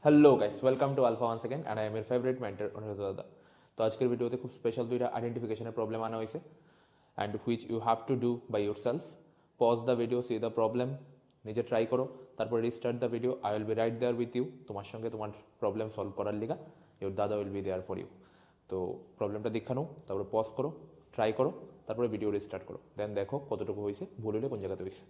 Hello guys, welcome to alpha one second and I am এর favourite mentor Anurodh দাদা। তো আজকের ভিডিওতে খুব স্পেশাল দুইটা আইডেন্টিফিকেশনের প্রবলেম আনা হয়েছে and which you have to do by yourself. Pause the video, see the problem, নিজে ট্রাই করো, তারপরে restart the video. I will be right there with you, তোমার সঙ্গে তোমার প্রবলেম সলভ করার লিগা ইউর দাদা will be there for you. তো প্রবলেমটা দেখানো, তারপরে পজ করো, ট্রাই করো, তারপরে ভিডিও রিস্টার্ট করো, দেন দেখো কতটুকু হয়েছে, ভুল হলে কোন জায়গাতে হয়েছে।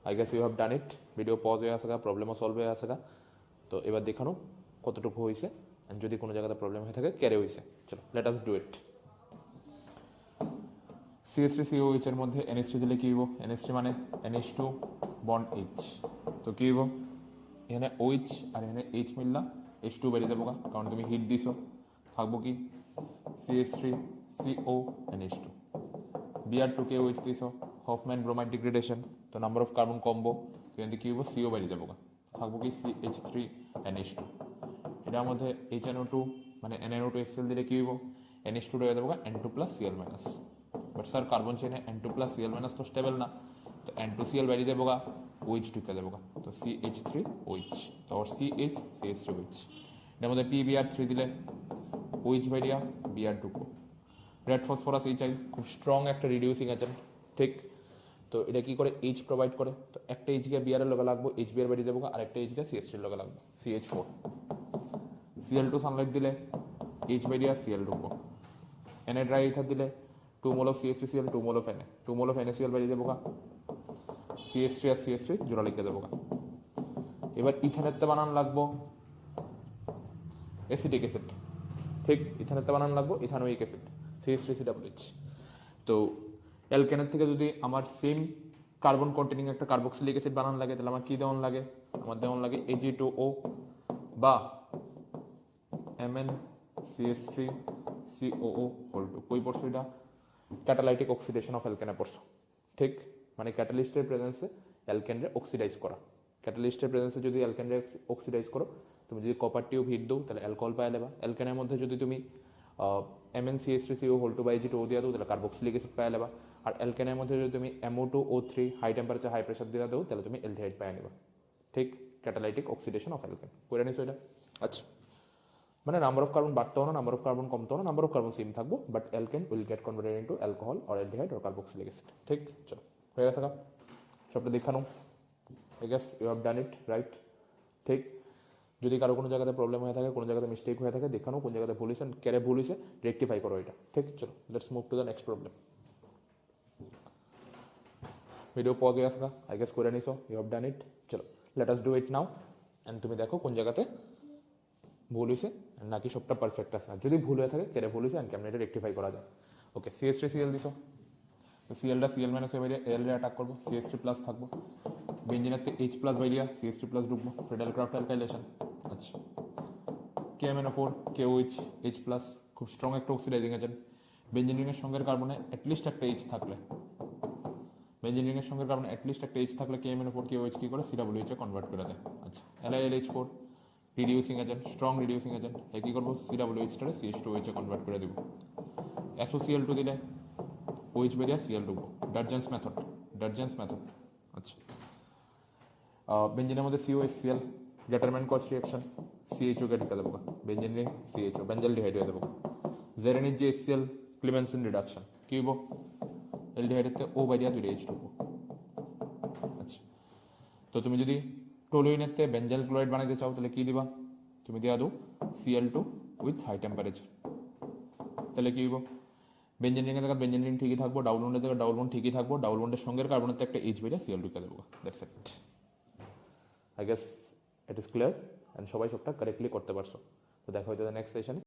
I guess you have done it. Video pause হয়ে আসেগা, প্রবলেমও সলভ হয়ে আসেগা। তো এবার দেখানো কতটুকু হয়েছে, অ্যান্ড যদি কোনো জায়গাতে প্রবলেম হয়ে থাকে ক্যারে হয়েছে। চলো লেট আস ডু ইট। সিএস3 সিওএইচ এর মধ্যে NH3 দিলে কি হইব? NH3 মানে NH2 বন্ড H। তো কি হইব? এখানে OH আর এখানে H মিললা H2 বেরিয়ে দেবো, কারণ তুমি হিট দিছো। থাকবো কি? CH3 CO NH2। Br2 কে OH দিছো, হফম্যান ব্রোমাইড ডিগ্রেডেশন, তো নাম্বার অফ কার্বন কম্বো, এখান থেকে কি হইব? CO বেরিয়ে দেবো, থাকবো কি? CH3 NH2। এটার মধ্যে HNO2 মানে NNO2 HCl দিলে কি হইব? NH2 রয়ে দেবো N2 plus Cl minus. But sir carbon চেনে N2 প্লাস Cl মাইনাস তো স্টেবল না, তো N2Cl বেরিয়ে দেবো, OH ঢুকে দেবো, তো CH3OH, তো CH3OH। এটার মধ্যে PBr3 দিলে OH বেরিয়া Br ঢুকবো। রেড ফসফরাস HI খুব স্ট্রং একটা রিডিউসিং এজেন্ট, ঠিক? তো এটা কি করে? H প্রোভাইড করে, তো একটা H কে Br এর লগে লাগবো, HBr বেরিয়ে দেবো, আর একটা H কে CH3 এর লগে লাগবো, CH4। Cl2 সানলাইট দিলে H বেরিয়া Cl ঢুকবো। Na ড্রাই ইথার দিলে 2 mole of CH3Cl 2 mole of Na, 2 mole of NaCl বেরিয়ে দেবো, CH3 আর CH3 জোড়া লিখে দেবো। এবার ইথানেরতে বানান লাগবো অ্যাসিটিক অ্যাসিড, ঠিক? ইথানেরতে বানান লাগবো ইথানোয়িক অ্যাসিড, CH3COOH। তো অ্যালকেনের থেকে যদি আমার সেম কার্বন কন্টেনিং একটা কার্বক্সিলিক অ্যাসিড বানান লাগে, তাহলে আমার কি দেওয়ান লাগে? আমার দেওয়ান লাগে Ag2O বা MnCH3COO। কই পড়ছো এটা? ক্যাটালাইটিক অক্সিডেশন অফ অ্যালকেনে পড়ছো, ঠিক? মানে ক্যাটালিস্টের প্রেজেন্সে অ্যালকেনরে অক্সিডাইজ করা। ক্যাটালিস্টের প্রেজেন্সে যদি অ্যালকেনরে অক্সিডাইজ করো, তুমি যদি কপার টিউব হিট দাও তাহলে অ্যালকোহল পাই লেবা। অ্যালকেনের মধ্যে যদি তুমি MnCH3CO বা Ag2O দিয়া দাও তাহলে কার্বক্সিলিক অ্যাসিড পাই লেবা। আর অ্যালকেনের মধ্যে যদি তুমি MO2O3 high temperature high pressure দিয়ে দাও তাহলে তুমি অ্যালডিহাইড পাই নেবা, ঠিক? ক্যাটালাইটিক অক্সিডেশন অফ অ্যালকেন করে নিছো এটা। আচ্ছা, মানে নাম্বার অফ কার্বন বাড়তেও না, নাম্বার অফ কার্বন কমতেও না, নাম্বার অফ কার্বন সেম থাকবো, but alkane will get converted into alcohol or aldehyde or carboxylic acid, ঠিক? চলো হয়ে গেছে গা, সবটা দেখানো। I guess you have done it right, ঠিক? যদি কারো কোনো জায়গাতে প্রবলেম হয়ে থাকে, কোনো জায়গাতে মিস্টেক হয়ে থাকে, দেখানো কোন জায়গাতে ভুল হয়েছে, ক্যারে ভুল হয়েছে, রেক্টিফাই করো এটা, ঠিক? চলো let's move to the next problem. Video pause হয়ে আসা, আই গেস করে নিছো, ইউ হ্যাভ ডান ইট। চলো let us do it now, and তুমি দেখো কোন জায়গাতে ভুল হয়েছে নাকি সবটা পারফেক্ট আছে। আর যদি ভুল হয়ে থাকে কেটে ভুল হয়েছে অ্যান্ড কেমন এটা রেক্টিফাই করা যায়। ওকে, CH3Cl দিছো, তো সিএলটা Cl মাইনাস হয়ে বাইরে এল রে অ্যাটাক করবো, CH3 প্লাস থাকবো। বেঞ্জিনাতে H প্লাস বাইরিয়া CH3 প্লাস ঢুকবো, ফ্রেডেল ক্রাফট অ্যালকাইলেশন। আচ্ছা, KMnO4 KOH H প্লাস, খুব স্ট্রং একটা অক্সিডাইজিং এজেন্ট। বেঞ্জিন রিংয়ের সঙ্গের কার্বনে অ্যাটলিস্ট একটা H থাকলে, বেঞ্জিন রিংয়ের সঙ্গের কার্বনে অ্যাটলিস্ট একটা H থাকলে KMnO4 KOH কি করে? COOH এ কনভার্ট করে দেয়। আচ্ছা, LiLH4 reducing agent, strong reducing agent, এ কি করবো? COOH-টারে CH2OH এ কনভার্ট করে দেবো। SOCl2 দিলে OH বেরিয়া Cl ঢুকবো, ডারজেন্স মেথড, ডারজেন্স মেথড। আচ্ছা, বেঞ্জিনের মধ্যে COHCl ডেটারম্যান কজ রিয়াকশন, CHO কে ঢুকে দেবো, বেঞ্জিন রিং CHO বেঞ্জালডিহাইড হয়ে দেবো। জেরেনিক যে HCl ক্লিমেন্সিন রিডাকশন, কি হইব? অ্যালডিহাইডেতে O বাইরিয়া 2 H ঢুকবো। আচ্ছা, তো তুমি যদি টলুইনেতে বেঞ্জাইল ক্লোরাইড বানাইতে চাও তাহলে কি দিবা? তুমি দিয়া দাও Cl2 উইথ হাই টেম্পারেচার, তাহলে কি হইব? বেঞ্জিন রিংয়ের জায়গায় বেঞ্জিন রিং ঠিকই থাকবো, ডাবল বন্ডের জায়গায় ডাবল বন্ড ঠিকই থাকবো, ডাবল বন্ডের সঙ্গে কার্বনেতে একটা H বেরিয়া Cl ঢুকে দেবো। That's it. I guess it is clear, and সবাই সবটা কারেক্টলি করতে পারছো। তো দেখা হইতে নেক্সট সেশনে।